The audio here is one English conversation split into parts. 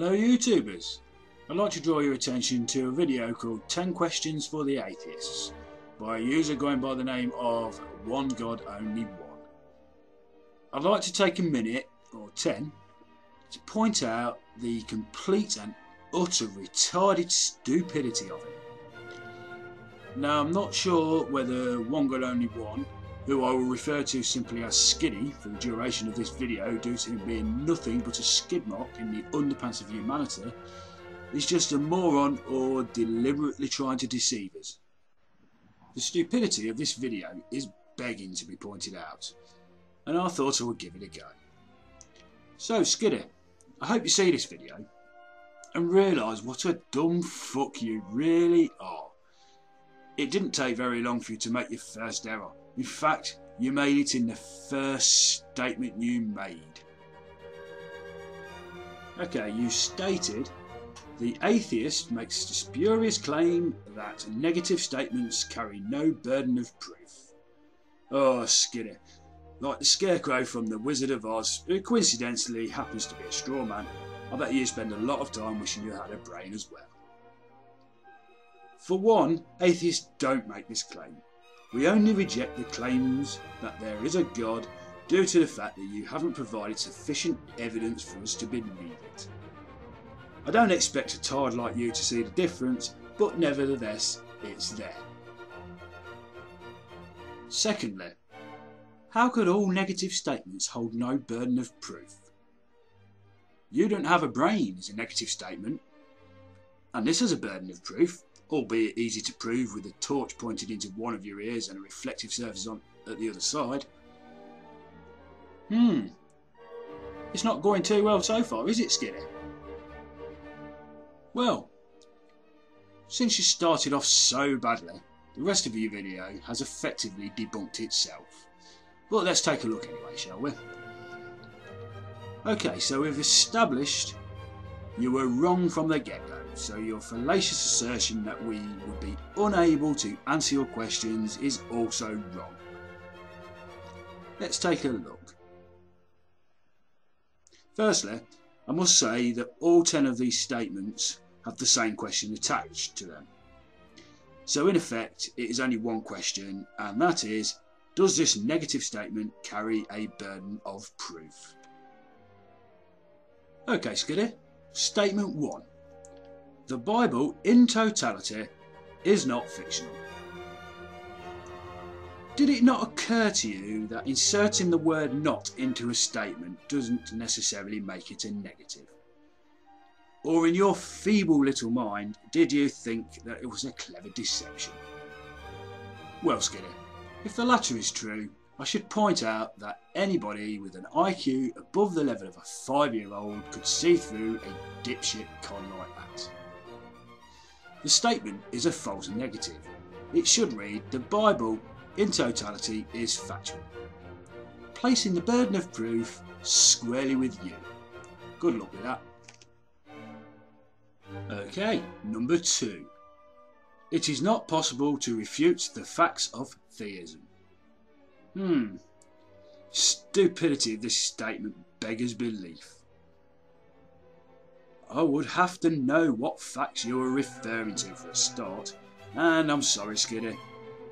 Hello YouTubers, I'd like to draw your attention to a video called 10 Questions for the Atheists by a user going by the name of One God Only One. I'd like to take a minute, or 10, to point out the complete and utter retarded stupidity of it. Now I'm not sure whether One God Only One, who I will refer to simply as Skiddy for the duration of this video due to him being nothing but a skid mark in the underpants of humanity, is just a moron or deliberately trying to deceive us. The stupidity of this video is begging to be pointed out, and I thought I would give it a go. So Skiddy, I hope you see this video and realise what a dumb fuck you really are. It didn't take very long for you to make your first error. In fact, you made it in the first statement you made. Okay, you stated, the atheist makes the spurious claim that negative statements carry no burden of proof. Oh, Skiddy, like the scarecrow from The Wizard of Oz, who coincidentally happens to be a straw man, I bet you spend a lot of time wishing you had a brain as well. For one, atheists don't make this claim. We only reject the claims that there is a God due to the fact that you haven't provided sufficient evidence for us to believe it. I don't expect a tard like you to see the difference, but nevertheless, it's there. Secondly, how could all negative statements hold no burden of proof? You don't have a brain is a negative statement, and this has a burden of proof, albeit easy to prove with a torch pointed into one of your ears and a reflective surface on at the other side. It's not going too well so far, is it, Skiddy? Well, since you started off so badly, the rest of your video has effectively debunked itself. But let's take a look anyway, shall we? Okay, so we've established you were wrong from the get-go, so your fallacious assertion that we would be unable to answer your questions is also wrong. Let's take a look. Firstly, I must say that all 10 of these statements have the same question attached to them. So in effect, it is only one question, and that is, does this negative statement carry a burden of proof? Okay, Skiddy. Statement 1. The Bible in totality is not fictional. Did it not occur to you that inserting the word not into a statement doesn't necessarily make it a negative? Or in your feeble little mind, did you think that it was a clever deception? Well, Skiddy, if the latter is true, I should point out that anybody with an IQ above the level of a 5-year-old could see through a dipshit con like that. The statement is a false negative. It should read, the Bible in totality is factual, placing the burden of proof squarely with you. Good luck with that. Okay, number 2. It is not possible to refute the facts of theism. Stupidity of this statement beggars belief. I would have to know what facts you are referring to for a start, and I'm sorry, Skiddy,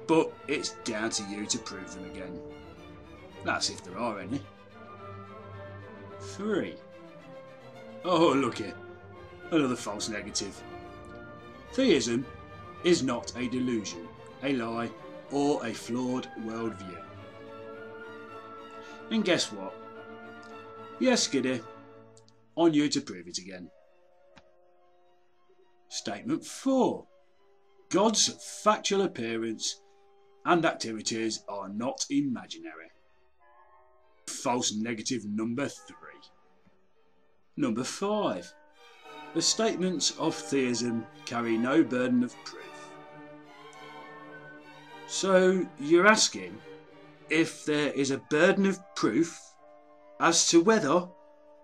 but it's down to you to prove them again. That's if there are any. 3. Oh, look here, another false negative. Theism is not a delusion, a lie, or a flawed worldview. And guess what? Yes, Skiddy, on you to prove it again. Statement 4. God's factual appearance and activities are not imaginary. False negative number 3. Number 5. The statements of theism carry no burden of proof. So you're asking if there is a burden of proof as to whether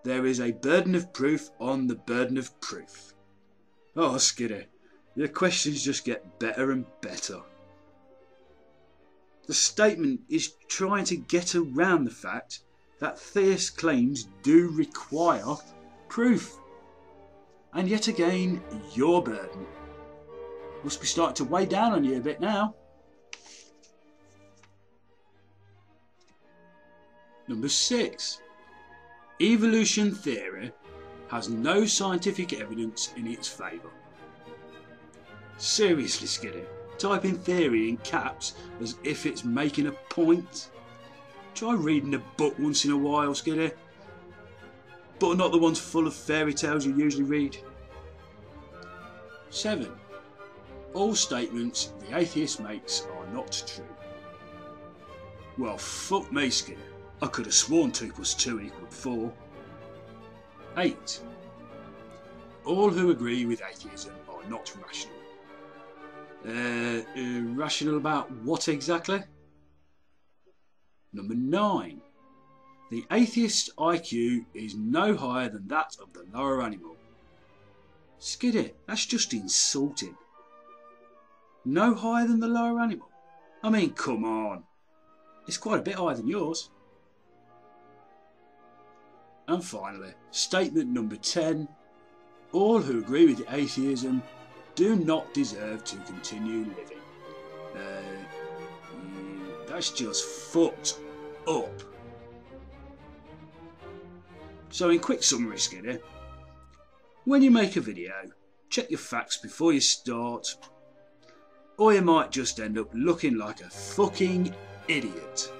there is a burden of proof on the burden of proof. Oh, Skiddy, your questions just get better and better. The statement is trying to get around the fact that theist claims do require proof. and yet again your burden. Must be starting to weigh down on you a bit now. Number 6. Evolution theory has no scientific evidence in its favour. Seriously, Skiddy, type in theory in caps as if it's making a point. Try reading a book once in a while, Skiddy, but not the ones full of fairy tales you usually read. 7. All statements the atheist makes are not true. Well, fuck me, Skiddy. I could have sworn 2 + 2 = 4. 8. All who agree with atheism are not rational. Rational about what exactly? Number 9. The atheist's IQ is no higher than that of the lower animal. Skiddy, that's just insulting. No higher than the lower animal? I mean, come on. It's quite a bit higher than yours. And finally, statement number 10. All who agree with atheism do not deserve to continue living. That's just fucked up. So in quick summary, Skiddy, when you make a video, check your facts before you start, or you might just end up looking like a fucking idiot.